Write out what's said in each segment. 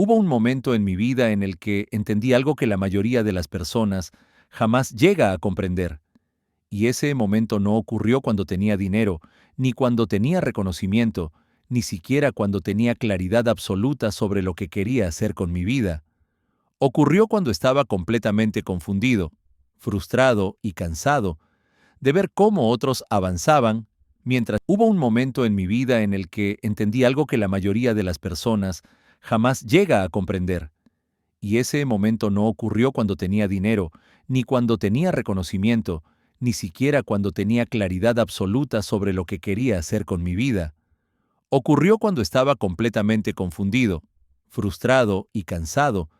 Hubo un momento en mi vida en el que entendí algo que la mayoría de las personas jamás llega a comprender. Y ese momento no ocurrió cuando tenía dinero, ni cuando tenía reconocimiento, ni siquiera cuando tenía claridad absoluta sobre lo que quería hacer con mi vida. Ocurrió cuando estaba completamente confundido, frustrado y cansado de ver cómo otros avanzaban, mientras hubo un momento en mi vida en el que entendí algo que la mayoría de las personas jamás llega a comprender. Y ese momento no ocurrió cuando tenía dinero, ni cuando tenía reconocimiento, ni siquiera cuando tenía claridad absoluta sobre lo que quería hacer con mi vida. Ocurrió cuando estaba completamente confundido, frustrado y cansado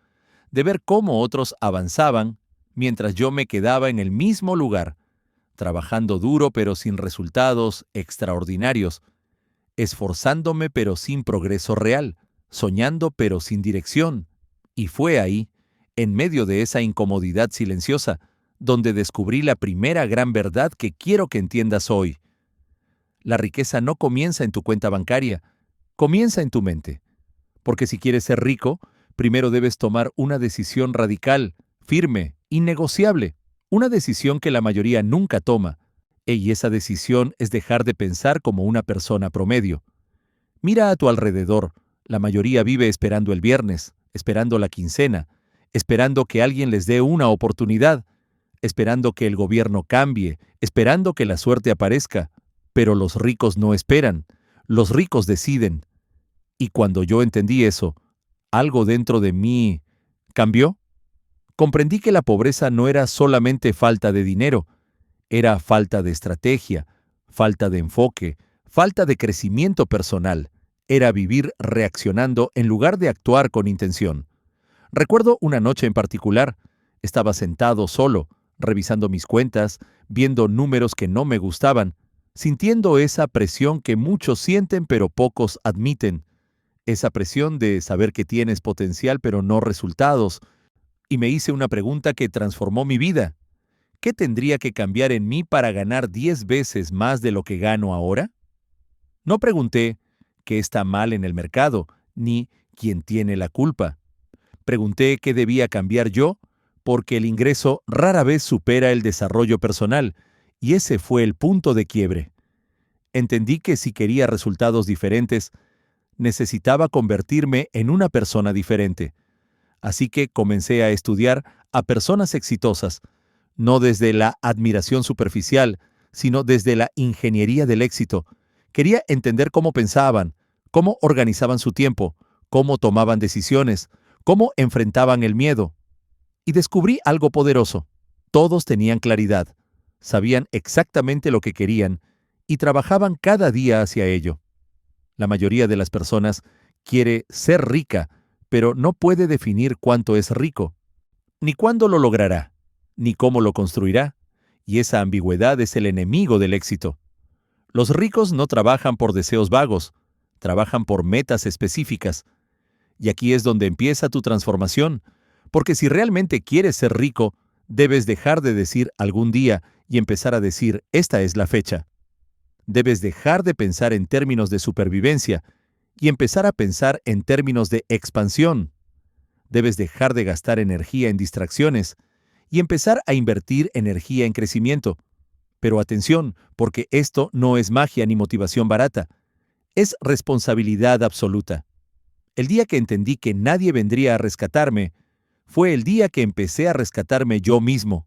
de ver cómo otros avanzaban mientras yo me quedaba en el mismo lugar, trabajando duro pero sin resultados extraordinarios, esforzándome pero sin progreso real, soñando pero sin dirección. Y fue ahí, en medio de esa incomodidad silenciosa, donde descubrí la primera gran verdad que quiero que entiendas hoy. La riqueza no comienza en tu cuenta bancaria, comienza en tu mente. Porque si quieres ser rico, primero debes tomar una decisión radical, firme, innegociable, una decisión que la mayoría nunca toma. Y esa decisión es dejar de pensar como una persona promedio. Mira a tu alrededor. La mayoría vive esperando el viernes, esperando la quincena, esperando que alguien les dé una oportunidad, esperando que el gobierno cambie, esperando que la suerte aparezca. Pero los ricos no esperan, los ricos deciden. Y cuando yo entendí eso, algo dentro de mí cambió. Comprendí que la pobreza no era solamente falta de dinero, era falta de estrategia, falta de enfoque, falta de crecimiento personal. Era vivir reaccionando en lugar de actuar con intención. Recuerdo una noche en particular. Estaba sentado solo, revisando mis cuentas, viendo números que no me gustaban, sintiendo esa presión que muchos sienten pero pocos admiten. Esa presión de saber que tienes potencial pero no resultados. Y me hice una pregunta que transformó mi vida. ¿Qué tendría que cambiar en mí para ganar 10 veces más de lo que gano ahora? No pregunté qué está mal en el mercado, ni quién tiene la culpa. Pregunté qué debía cambiar yo, porque el ingreso rara vez supera el desarrollo personal, y ese fue el punto de quiebre. Entendí que si quería resultados diferentes, necesitaba convertirme en una persona diferente. Así que comencé a estudiar a personas exitosas, no desde la admiración superficial, sino desde la ingeniería del éxito. Quería entender cómo pensaban, cómo organizaban su tiempo, cómo tomaban decisiones, cómo enfrentaban el miedo. Y descubrí algo poderoso. Todos tenían claridad, sabían exactamente lo que querían y trabajaban cada día hacia ello. La mayoría de las personas quiere ser rica, pero no puede definir cuánto es rico, ni cuándo lo logrará, ni cómo lo construirá, y esa ambigüedad es el enemigo del éxito. Los ricos no trabajan por deseos vagos, trabajan por metas específicas. Y aquí es donde empieza tu transformación, porque si realmente quieres ser rico, debes dejar de decir algún día y empezar a decir, esta es la fecha. Debes dejar de pensar en términos de supervivencia y empezar a pensar en términos de expansión. Debes dejar de gastar energía en distracciones y empezar a invertir energía en crecimiento. Pero atención, porque esto no es magia ni motivación barata. Es responsabilidad absoluta. El día que entendí que nadie vendría a rescatarme, fue el día que empecé a rescatarme yo mismo.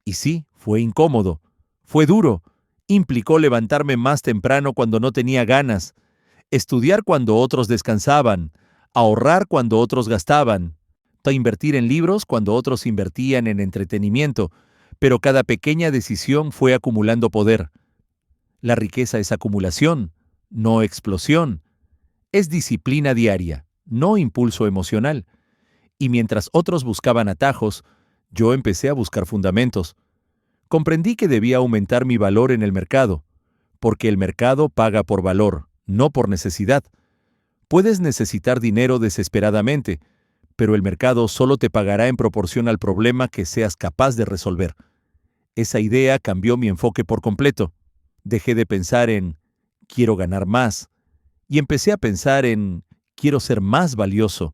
Y sí, fue incómodo, fue duro, implicó levantarme más temprano cuando no tenía ganas, estudiar cuando otros descansaban, ahorrar cuando otros gastaban, invertir en libros cuando otros invertían en entretenimiento, pero cada pequeña decisión fue acumulando poder. La riqueza es acumulación, no explosión. Es disciplina diaria, no impulso emocional. Y mientras otros buscaban atajos, yo empecé a buscar fundamentos. Comprendí que debía aumentar mi valor en el mercado, porque el mercado paga por valor, no por necesidad. Puedes necesitar dinero desesperadamente, pero el mercado solo te pagará en proporción al problema que seas capaz de resolver. Esa idea cambió mi enfoque por completo. Dejé de pensar en quiero ganar más y empecé a pensar en quiero ser más valioso.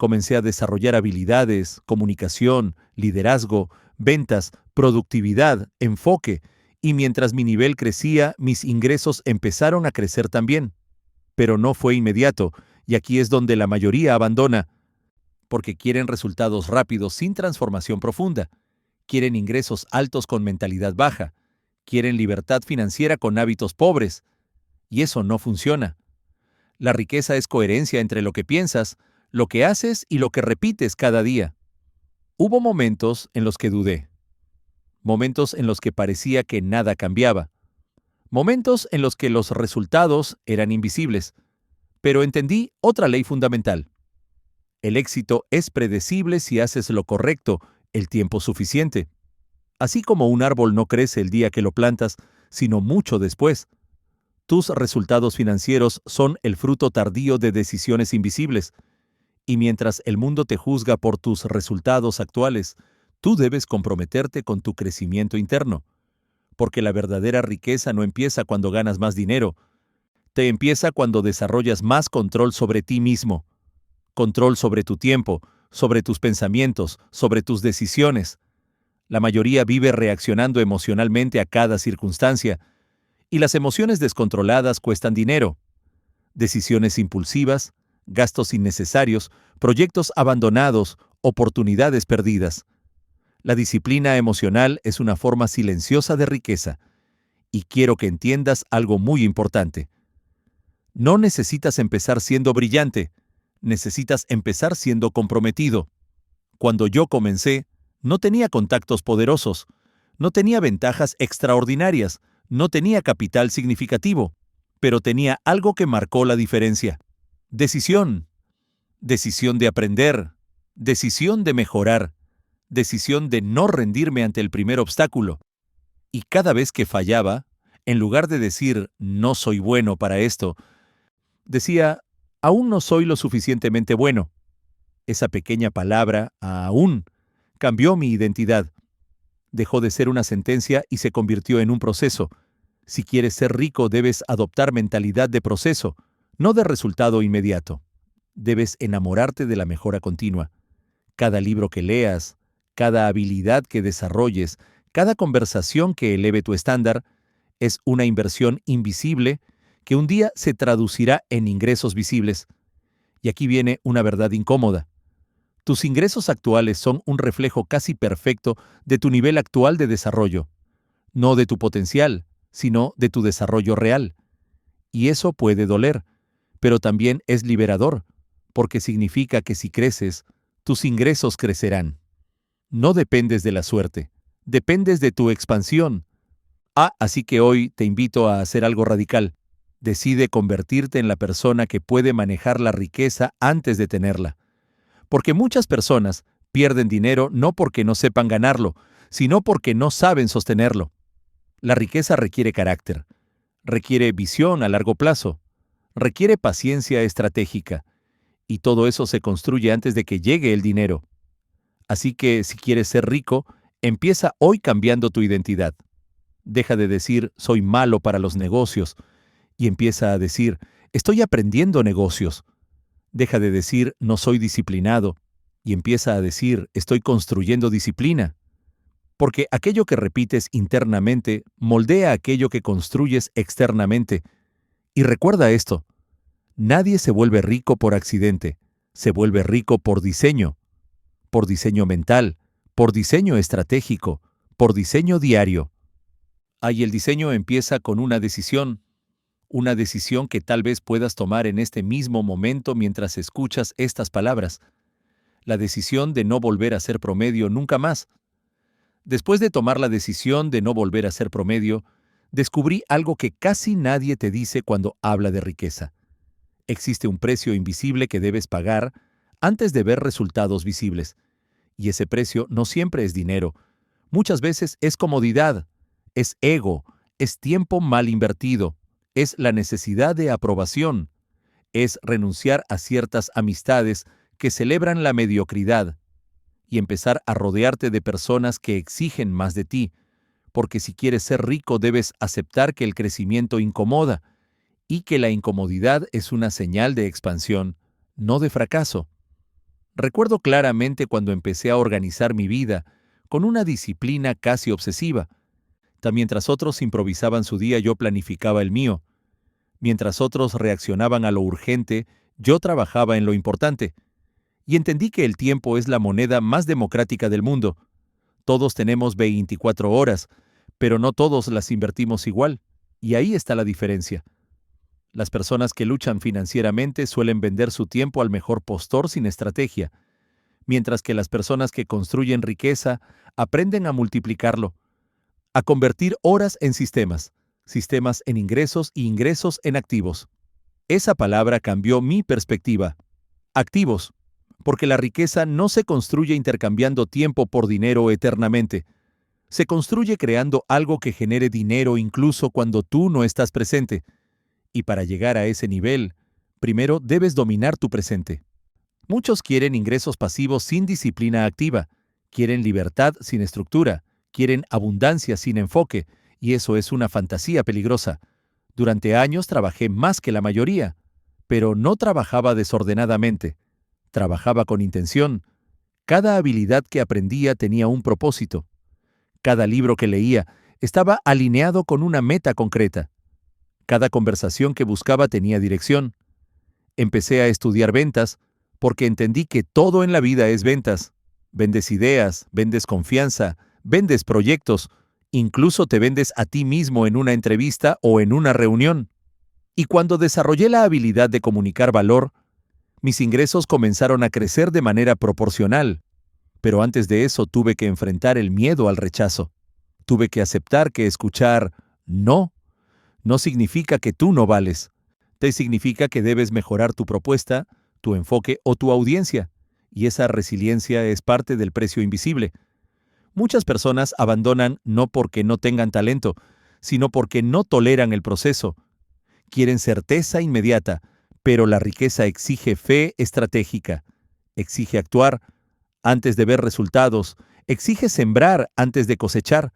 Comencé a desarrollar habilidades, comunicación, liderazgo, ventas, productividad, enfoque, y mientras mi nivel crecía, mis ingresos empezaron a crecer también. Pero no fue inmediato, y aquí es donde la mayoría abandona, porque quieren resultados rápidos sin transformación profunda. Quieren ingresos altos con mentalidad baja. Quieren libertad financiera con hábitos pobres. Y eso no funciona. La riqueza es coherencia entre lo que piensas, lo que haces y lo que repites cada día. Hubo momentos en los que dudé. Momentos en los que parecía que nada cambiaba. Momentos en los que los resultados eran invisibles. Pero entendí otra ley fundamental. El éxito es predecible si haces lo correcto el tiempo suficiente. Así como un árbol no crece el día que lo plantas, sino mucho después. Tus resultados financieros son el fruto tardío de decisiones invisibles. Y mientras el mundo te juzga por tus resultados actuales, tú debes comprometerte con tu crecimiento interno. Porque la verdadera riqueza no empieza cuando ganas más dinero. Te empieza cuando desarrollas más control sobre ti mismo. Control sobre tu tiempo, sobre tus pensamientos, sobre tus decisiones. La mayoría vive reaccionando emocionalmente a cada circunstancia, y las emociones descontroladas cuestan dinero. Decisiones impulsivas, gastos innecesarios, proyectos abandonados, oportunidades perdidas. La disciplina emocional es una forma silenciosa de riqueza, y quiero que entiendas algo muy importante. No necesitas empezar siendo brillante, necesitas empezar siendo comprometido. Cuando yo comencé, no tenía contactos poderosos, no tenía ventajas extraordinarias, no tenía capital significativo, pero tenía algo que marcó la diferencia. Decisión. Decisión de aprender. Decisión de mejorar. Decisión de no rendirme ante el primer obstáculo. Y cada vez que fallaba, en lugar de decir, no soy bueno para esto, decía, aún no soy lo suficientemente bueno. Esa pequeña palabra, aún, cambió mi identidad. Dejó de ser una sentencia y se convirtió en un proceso. Si quieres ser rico, debes adoptar mentalidad de proceso, no de resultado inmediato. Debes enamorarte de la mejora continua. Cada libro que leas, cada habilidad que desarrolles, cada conversación que eleve tu estándar, es una inversión invisible que un día se traducirá en ingresos visibles. Y aquí viene una verdad incómoda. Tus ingresos actuales son un reflejo casi perfecto de tu nivel actual de desarrollo, no de tu potencial, sino de tu desarrollo real. Y eso puede doler, pero también es liberador, porque significa que si creces, tus ingresos crecerán. No dependes de la suerte, dependes de tu expansión. Así que hoy te invito a hacer algo radical. Decide convertirte en la persona que puede manejar la riqueza antes de tenerla. Porque muchas personas pierden dinero no porque no sepan ganarlo, sino porque no saben sostenerlo. La riqueza requiere carácter, requiere visión a largo plazo, requiere paciencia estratégica, y todo eso se construye antes de que llegue el dinero. Así que si quieres ser rico, empieza hoy cambiando tu identidad. Deja de decir soy malo para los negocios y empieza a decir estoy aprendiendo negocios. Deja de decir no soy disciplinado y empieza a decir estoy construyendo disciplina. Porque aquello que repites internamente moldea aquello que construyes externamente. Y recuerda esto, nadie se vuelve rico por accidente, se vuelve rico por diseño mental, por diseño estratégico, por diseño diario. Y el diseño empieza con una decisión que tal vez puedas tomar en este mismo momento mientras escuchas estas palabras. La decisión de no volver a ser promedio nunca más. Después de tomar la decisión de no volver a ser promedio, descubrí algo que casi nadie te dice cuando habla de riqueza. Existe un precio invisible que debes pagar antes de ver resultados visibles. Y ese precio no siempre es dinero. Muchas veces es comodidad, es ego, es tiempo mal invertido, es la necesidad de aprobación, es renunciar a ciertas amistades que celebran la mediocridad y empezar a rodearte de personas que exigen más de ti, porque si quieres ser rico debes aceptar que el crecimiento incomoda y que la incomodidad es una señal de expansión, no de fracaso. Recuerdo claramente cuando empecé a organizar mi vida con una disciplina casi obsesiva. Mientras otros improvisaban su día, yo planificaba el mío. Mientras otros reaccionaban a lo urgente, yo trabajaba en lo importante. Y entendí que el tiempo es la moneda más democrática del mundo. Todos tenemos 24 horas, pero no todos las invertimos igual. Y ahí está la diferencia. Las personas que luchan financieramente suelen vender su tiempo al mejor postor sin estrategia, mientras que las personas que construyen riqueza aprenden a multiplicarlo, a convertir horas en sistemas, sistemas en ingresos y ingresos en activos. Esa palabra cambió mi perspectiva. Activos, porque la riqueza no se construye intercambiando tiempo por dinero eternamente. Se construye creando algo que genere dinero incluso cuando tú no estás presente. Y para llegar a ese nivel, primero debes dominar tu presente. Muchos quieren ingresos pasivos sin disciplina activa, quieren libertad sin estructura, quieren abundancia sin enfoque, y eso es una fantasía peligrosa. Durante años trabajé más que la mayoría, pero no trabajaba desordenadamente. Trabajaba con intención. Cada habilidad que aprendía tenía un propósito. Cada libro que leía estaba alineado con una meta concreta. Cada conversación que buscaba tenía dirección. Empecé a estudiar ventas porque entendí que todo en la vida es ventas. Vendes ideas, vendes confianza, vendes proyectos, incluso te vendes a ti mismo en una entrevista o en una reunión. Y cuando desarrollé la habilidad de comunicar valor, mis ingresos comenzaron a crecer de manera proporcional. Pero antes de eso tuve que enfrentar el miedo al rechazo. Tuve que aceptar que escuchar no significa que tú no vales. Te significa que debes mejorar tu propuesta, tu enfoque o tu audiencia. Y esa resiliencia es parte del precio invisible. Muchas personas abandonan no porque no tengan talento, sino porque no toleran el proceso. Quieren certeza inmediata, pero la riqueza exige fe estratégica. Exige actuar antes de ver resultados. Exige sembrar antes de cosechar.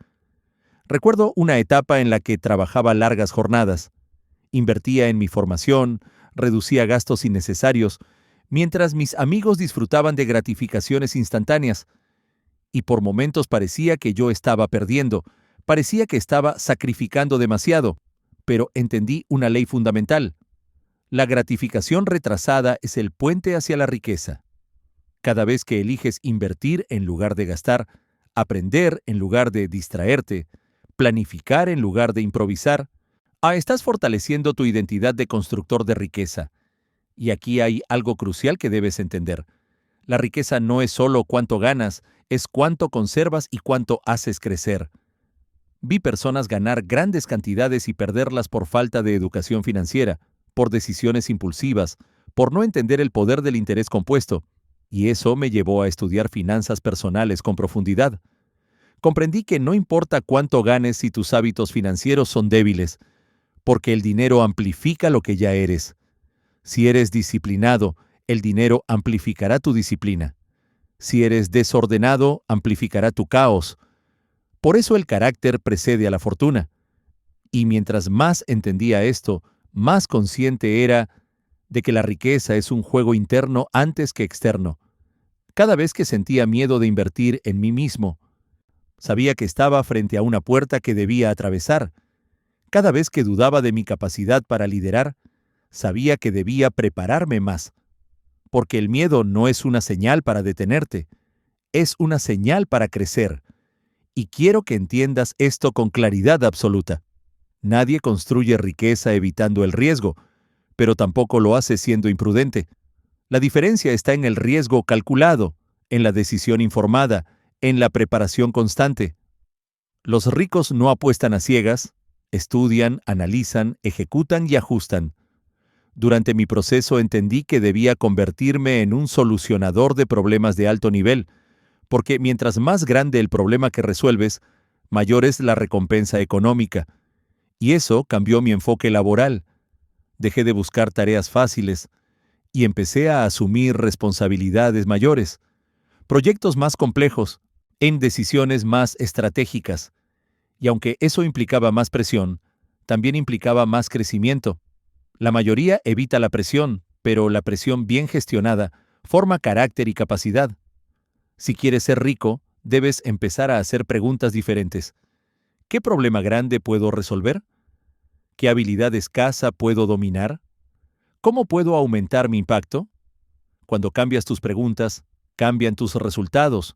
Recuerdo una etapa en la que trabajaba largas jornadas. Invertía en mi formación, reducía gastos innecesarios, mientras mis amigos disfrutaban de gratificaciones instantáneas. Y por momentos parecía que yo estaba perdiendo, parecía que estaba sacrificando demasiado, pero entendí una ley fundamental. La gratificación retrasada es el puente hacia la riqueza. Cada vez que eliges invertir en lugar de gastar, aprender en lugar de distraerte, planificar en lugar de improvisar, estás fortaleciendo tu identidad de constructor de riqueza. Y aquí hay algo crucial que debes entender. La riqueza no es solo cuánto ganas, es cuánto conservas y cuánto haces crecer. Vi personas ganar grandes cantidades y perderlas por falta de educación financiera, por decisiones impulsivas, por no entender el poder del interés compuesto. Y eso me llevó a estudiar finanzas personales con profundidad. Comprendí que no importa cuánto ganes si tus hábitos financieros son débiles, porque el dinero amplifica lo que ya eres. Si eres disciplinado, el dinero amplificará tu disciplina. Si eres desordenado, amplificará tu caos. Por eso el carácter precede a la fortuna. Y mientras más entendía esto, más consciente era de que la riqueza es un juego interno antes que externo. Cada vez que sentía miedo de invertir en mí mismo, sabía que estaba frente a una puerta que debía atravesar. Cada vez que dudaba de mi capacidad para liderar, sabía que debía prepararme más. Porque el miedo no es una señal para detenerte, es una señal para crecer. Y quiero que entiendas esto con claridad absoluta. Nadie construye riqueza evitando el riesgo, pero tampoco lo hace siendo imprudente. La diferencia está en el riesgo calculado, en la decisión informada, en la preparación constante. Los ricos no apuestan a ciegas, estudian, analizan, ejecutan y ajustan. Durante mi proceso entendí que debía convertirme en un solucionador de problemas de alto nivel, porque mientras más grande el problema que resuelves, mayor es la recompensa económica. Y eso cambió mi enfoque laboral. Dejé de buscar tareas fáciles y empecé a asumir responsabilidades mayores, proyectos más complejos, en decisiones más estratégicas. Y aunque eso implicaba más presión, también implicaba más crecimiento. La mayoría evita la presión, pero la presión bien gestionada forma carácter y capacidad. Si quieres ser rico, debes empezar a hacer preguntas diferentes. ¿Qué problema grande puedo resolver? ¿Qué habilidad escasa puedo dominar? ¿Cómo puedo aumentar mi impacto? Cuando cambias tus preguntas, cambian tus resultados.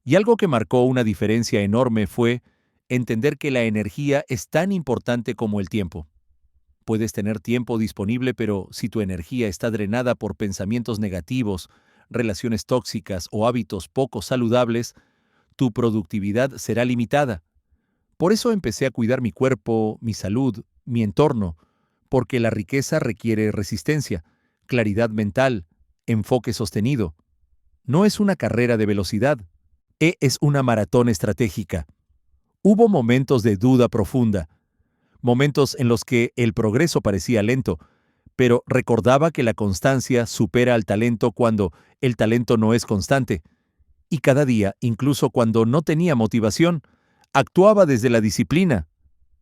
Y algo que marcó una diferencia enorme fue entender que la energía es tan importante como el tiempo. Puedes tener tiempo disponible, pero si tu energía está drenada por pensamientos negativos, relaciones tóxicas o hábitos poco saludables, tu productividad será limitada. Por eso empecé a cuidar mi cuerpo, mi salud, mi entorno, porque la riqueza requiere resistencia, claridad mental, enfoque sostenido. No es una carrera de velocidad, es una maratón estratégica. Hubo momentos de duda profunda, momentos en los que el progreso parecía lento, pero recordaba que la constancia supera al talento cuando el talento no es constante. Y cada día, incluso cuando no tenía motivación, actuaba desde la disciplina,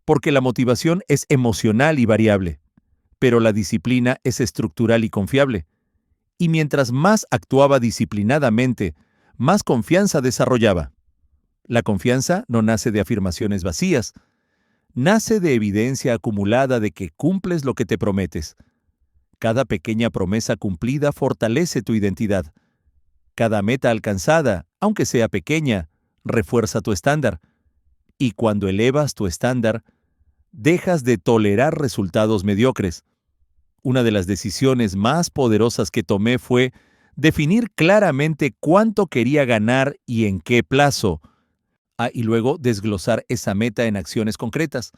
porque la motivación es emocional y variable, pero la disciplina es estructural y confiable. Y mientras más actuaba disciplinadamente, más confianza desarrollaba. La confianza no nace de afirmaciones vacías, nace de evidencia acumulada de que cumples lo que te prometes. Cada pequeña promesa cumplida fortalece tu identidad. Cada meta alcanzada, aunque sea pequeña, refuerza tu estándar. Y cuando elevas tu estándar, dejas de tolerar resultados mediocres. Una de las decisiones más poderosas que tomé fue definir claramente cuánto quería ganar y en qué plazo, y luego desglosar esa meta en acciones concretas.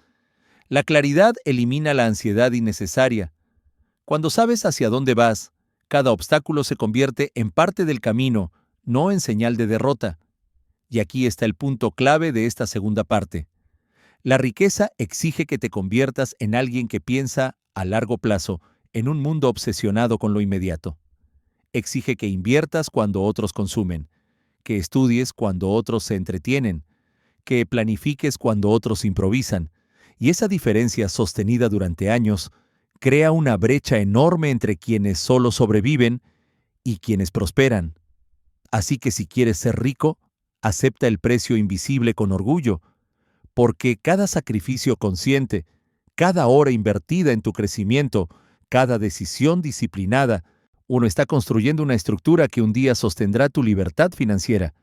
La claridad elimina la ansiedad innecesaria. Cuando sabes hacia dónde vas, cada obstáculo se convierte en parte del camino, no en señal de derrota. Y aquí está el punto clave de esta segunda parte. La riqueza exige que te conviertas en alguien que piensa a largo plazo, en un mundo obsesionado con lo inmediato. Exige que inviertas cuando otros consumen, que estudies cuando otros se entretienen, que planifiques cuando otros improvisan, y esa diferencia sostenida durante años crea una brecha enorme entre quienes solo sobreviven y quienes prosperan. Así que si quieres ser rico, acepta el precio invisible con orgullo, porque cada sacrificio consciente, cada hora invertida en tu crecimiento, cada decisión disciplinada, uno está construyendo una estructura que un día sostendrá tu libertad financiera.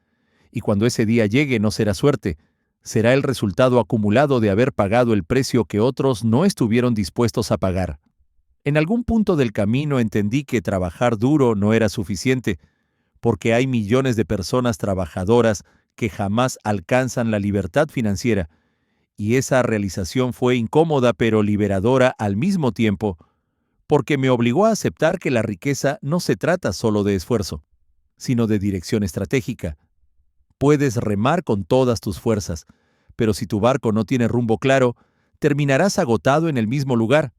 Y cuando ese día llegue no será suerte, será el resultado acumulado de haber pagado el precio que otros no estuvieron dispuestos a pagar. En algún punto del camino entendí que trabajar duro no era suficiente, porque hay millones de personas trabajadoras que jamás alcanzan la libertad financiera, y esa realización fue incómoda pero liberadora al mismo tiempo, porque me obligó a aceptar que la riqueza no se trata solo de esfuerzo, sino de dirección estratégica. Puedes remar con todas tus fuerzas, pero si tu barco no tiene rumbo claro, terminarás agotado en el mismo lugar.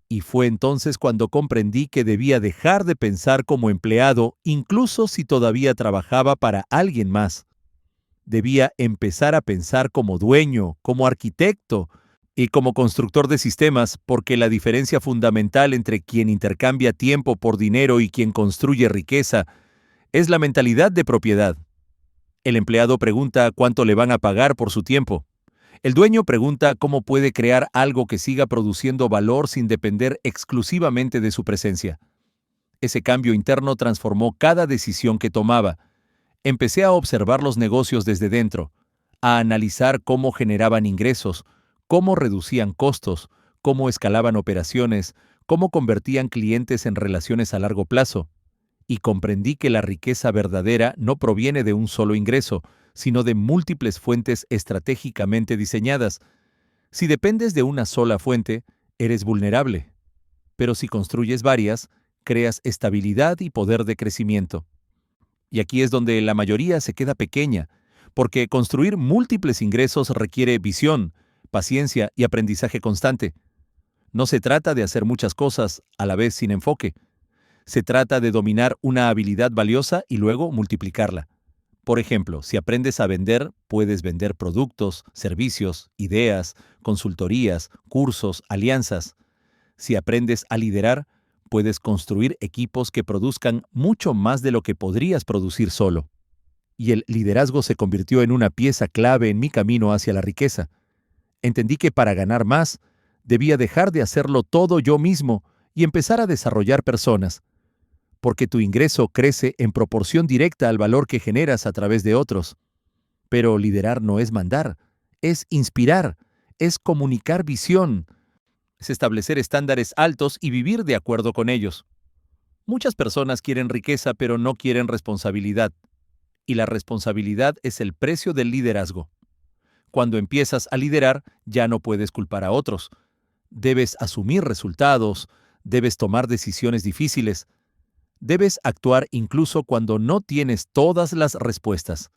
Y fue entonces cuando comprendí que debía dejar de pensar como empleado, incluso si todavía trabajaba para alguien más. Debía empezar a pensar como dueño, como arquitecto y como constructor de sistemas, porque la diferencia fundamental entre quien intercambia tiempo por dinero y quien construye riqueza es la mentalidad de propiedad. El empleado pregunta cuánto le van a pagar por su tiempo. El dueño pregunta cómo puede crear algo que siga produciendo valor sin depender exclusivamente de su presencia. Ese cambio interno transformó cada decisión que tomaba. Empecé a observar los negocios desde dentro, a analizar cómo generaban ingresos, cómo reducían costos, cómo escalaban operaciones, cómo convertían clientes en relaciones a largo plazo. Y comprendí que la riqueza verdadera no proviene de un solo ingreso, sino de múltiples fuentes estratégicamente diseñadas. Si dependes de una sola fuente, eres vulnerable. Pero si construyes varias, creas estabilidad y poder de crecimiento. Y aquí es donde la mayoría se queda pequeña, porque construir múltiples ingresos requiere visión, paciencia y aprendizaje constante. No se trata de hacer muchas cosas a la vez sin enfoque. Se trata de dominar una habilidad valiosa y luego multiplicarla. Por ejemplo, si aprendes a vender, puedes vender productos, servicios, ideas, consultorías, cursos, alianzas. Si aprendes a liderar, puedes construir equipos que produzcan mucho más de lo que podrías producir solo. Y el liderazgo se convirtió en una pieza clave en mi camino hacia la riqueza. Entendí que para ganar más, debía dejar de hacerlo todo yo mismo y empezar a desarrollar personas, porque tu ingreso crece en proporción directa al valor que generas a través de otros. Pero liderar no es mandar, es inspirar, es comunicar visión, es establecer estándares altos y vivir de acuerdo con ellos. Muchas personas quieren riqueza pero no quieren responsabilidad, y la responsabilidad es el precio del liderazgo. Cuando empiezas a liderar, ya no puedes culpar a otros. Debes asumir resultados, debes tomar decisiones difíciles, debes actuar incluso cuando no tienes todas las respuestas.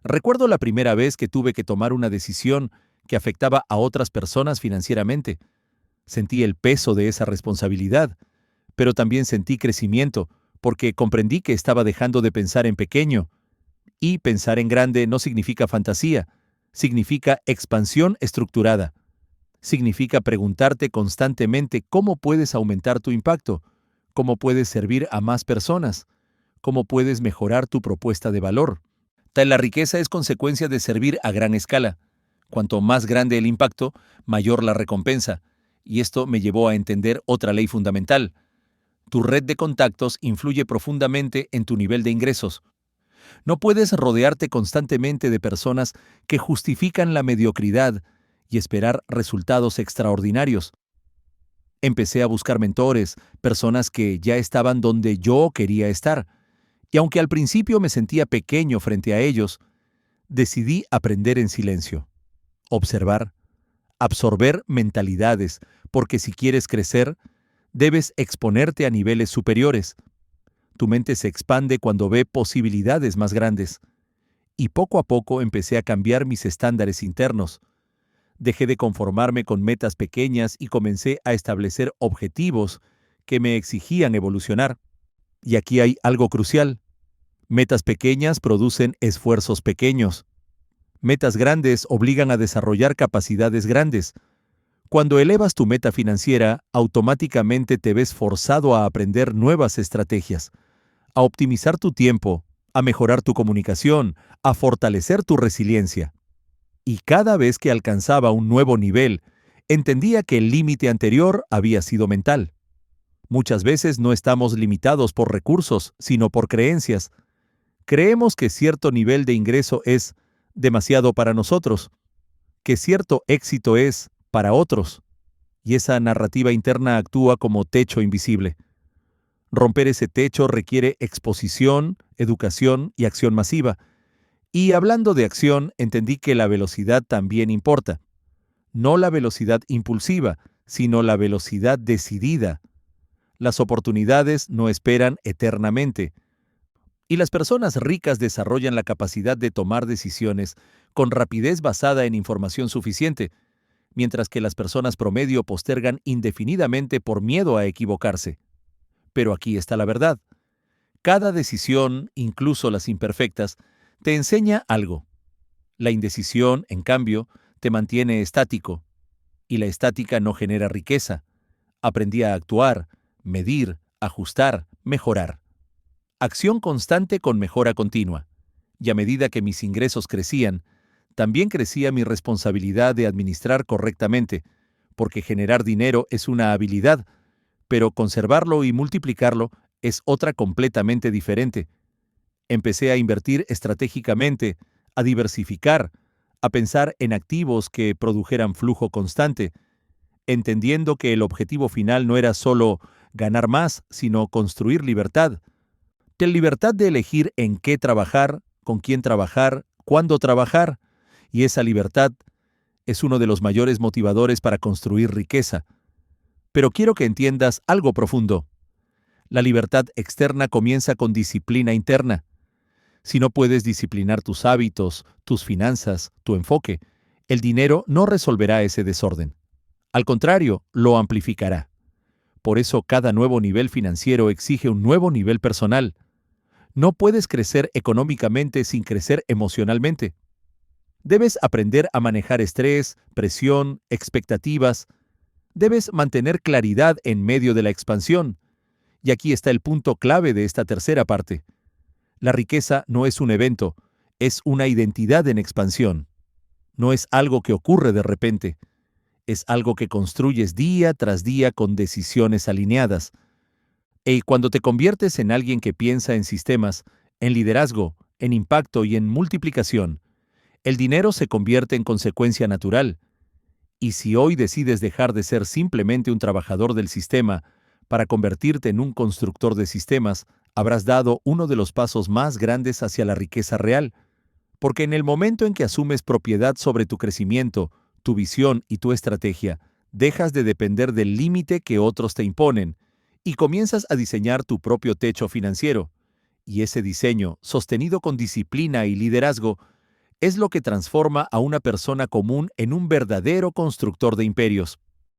Recuerdo la primera vez que tuve que tomar una decisión que afectaba a otras personas financieramente. Sentí el peso de esa responsabilidad, pero también sentí crecimiento, porque comprendí que estaba dejando de pensar en pequeño. Y pensar en grande no significa fantasía, significa expansión estructurada. Significa preguntarte constantemente cómo puedes aumentar tu impacto, cómo puedes servir a más personas, cómo puedes mejorar tu propuesta de valor. La riqueza es consecuencia de servir a gran escala. Cuanto más grande el impacto, mayor la recompensa. Y esto me llevó a entender otra ley fundamental. Tu red de contactos influye profundamente en tu nivel de ingresos. No puedes rodearte constantemente de personas que justifican la mediocridad y esperar resultados extraordinarios. Empecé a buscar mentores, personas que ya estaban donde yo quería estar. Y aunque al principio me sentía pequeño frente a ellos, decidí aprender en silencio, observar, absorber mentalidades, porque si quieres crecer, debes exponerte a niveles superiores. Tu mente se expande cuando ve posibilidades más grandes. Y poco a poco empecé a cambiar mis estándares internos. Dejé de conformarme con metas pequeñas y comencé a establecer objetivos que me exigían evolucionar. Y aquí hay algo crucial. Metas pequeñas producen esfuerzos pequeños. Metas grandes obligan a desarrollar capacidades grandes. Cuando elevas tu meta financiera, automáticamente te ves forzado a aprender nuevas estrategias, a optimizar tu tiempo, a mejorar tu comunicación, a fortalecer tu resiliencia. Y cada vez que alcanzaba un nuevo nivel, entendía que el límite anterior había sido mental. Muchas veces no estamos limitados por recursos, sino por creencias. Creemos que cierto nivel de ingreso es demasiado para nosotros, que cierto éxito es para otros, y esa narrativa interna actúa como techo invisible. Romper ese techo requiere exposición, educación y acción masiva. Y hablando de acción, entendí que la velocidad también importa. No la velocidad impulsiva, sino la velocidad decidida. Las oportunidades no esperan eternamente. Y las personas ricas desarrollan la capacidad de tomar decisiones con rapidez basada en información suficiente, mientras que las personas promedio postergan indefinidamente por miedo a equivocarse. Pero aquí está la verdad. Cada decisión, incluso las imperfectas, te enseña algo. La indecisión, en cambio, te mantiene estático, y la estática no genera riqueza. Aprendí a actuar, medir, ajustar, mejorar. Acción constante con mejora continua. Y a medida que mis ingresos crecían, también crecía mi responsabilidad de administrar correctamente, porque generar dinero es una habilidad, pero conservarlo y multiplicarlo es otra completamente diferente. Empecé a invertir estratégicamente, a diversificar, a pensar en activos que produjeran flujo constante, entendiendo que el objetivo final no era solo ganar más, sino construir libertad. La libertad de elegir en qué trabajar, con quién trabajar, cuándo trabajar, y esa libertad es uno de los mayores motivadores para construir riqueza. Pero quiero que entiendas algo profundo. La libertad externa comienza con disciplina interna. Si no puedes disciplinar tus hábitos, tus finanzas, tu enfoque, el dinero no resolverá ese desorden. Al contrario, lo amplificará. Por eso cada nuevo nivel financiero exige un nuevo nivel personal. No puedes crecer económicamente sin crecer emocionalmente. Debes aprender a manejar estrés, presión, expectativas. Debes mantener claridad en medio de la expansión. Y aquí está el punto clave de esta tercera parte. La riqueza no es un evento, es una identidad en expansión. No es algo que ocurre de repente, es algo que construyes día tras día con decisiones alineadas. Y cuando te conviertes en alguien que piensa en sistemas, en liderazgo, en impacto y en multiplicación, el dinero se convierte en consecuencia natural. Y si hoy decides dejar de ser simplemente un trabajador del sistema para convertirte en un constructor de sistemas, habrás dado uno de los pasos más grandes hacia la riqueza real. Porque en el momento en que asumes propiedad sobre tu crecimiento, tu visión y tu estrategia, dejas de depender del límite que otros te imponen y comienzas a diseñar tu propio techo financiero. Y ese diseño, sostenido con disciplina y liderazgo, es lo que transforma a una persona común en un verdadero constructor de imperios.